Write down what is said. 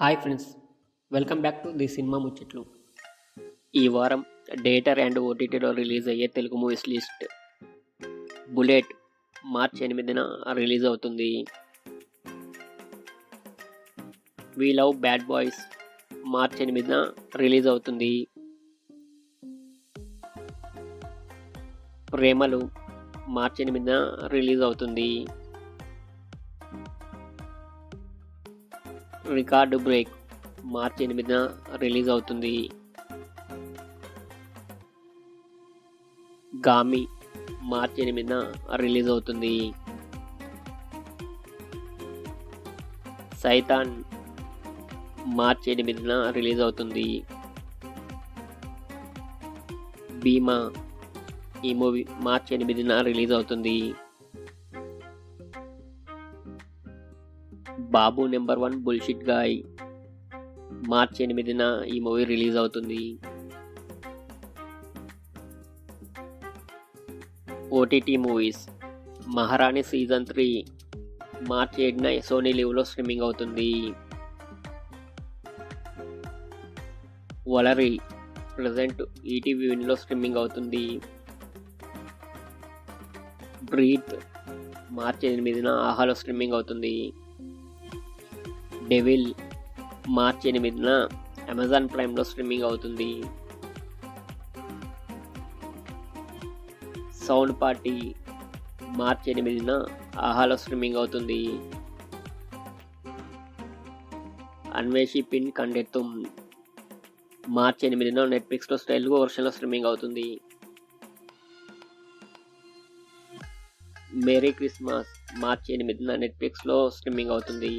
Hi friends, welcome back to the cinema ముచ్చట్లు. ఈ వారం డేటర్ అండ్ ఓటీటీలో రిలీజ్ అయ్యే తెలుగు మూవీస్ లిస్ట్. బుల్లెట్ మార్చి 8న రిలీజ్ అవుతుంది. వీ లవ్ బ్యాడ్ బాయ్స్ మార్చి 8న రిలీజ్ అవుతుంది. ప్రేమలు మార్చి 8న రిలీజ్ అవుతుంది. రికార్డు బ్రేక్ మార్చి 8న రిలీజ్ అవుతుంది. గామి మార్చి 8న రిలీజ్ అవుతుంది. సైతాన్ మార్చి 8న రిలీజ్ అవుతుంది. భీమా ఈ మూవీ మార్చి 8న రిలీజ్ అవుతుంది. బాబు నెంబర్ 1 బుల్షిట్ గాయ్ మార్చి 8న ఈ మూవీ రిలీజ్ అవుతుంది. OTT movies. మహారాణి సీజన్ 3 మార్చి 7న సోనీ లివ్లో స్ట్రీమింగ్ అవుతుంది. వలరి ప్రజెంట్ ఈటీవీ విన్లో స్ట్రీమింగ్ అవుతుంది. బ్రీత్ మార్చి 8న ఆహాలో స్ట్రీమింగ్ అవుతుంది. డెవిల్ మార్చి 8న అమెజాన్ ప్రైమ్లో స్ట్రీమింగ్ అవుతుంది. సౌండ్ పార్టీ మార్చి 8న ఆహాలో స్ట్రీమింగ్ అవుతుంది. అన్వేషి పిన్ కండెత్తుం మార్చి 8న నెట్ఫ్లిక్స్లో తెలుగు వర్షన్లో స్ట్రీమింగ్ అవుతుంది. మేరీ క్రిస్మస్ మార్చి 8న నెట్ఫ్లిక్స్లో స్ట్రీమింగ్ అవుతుంది.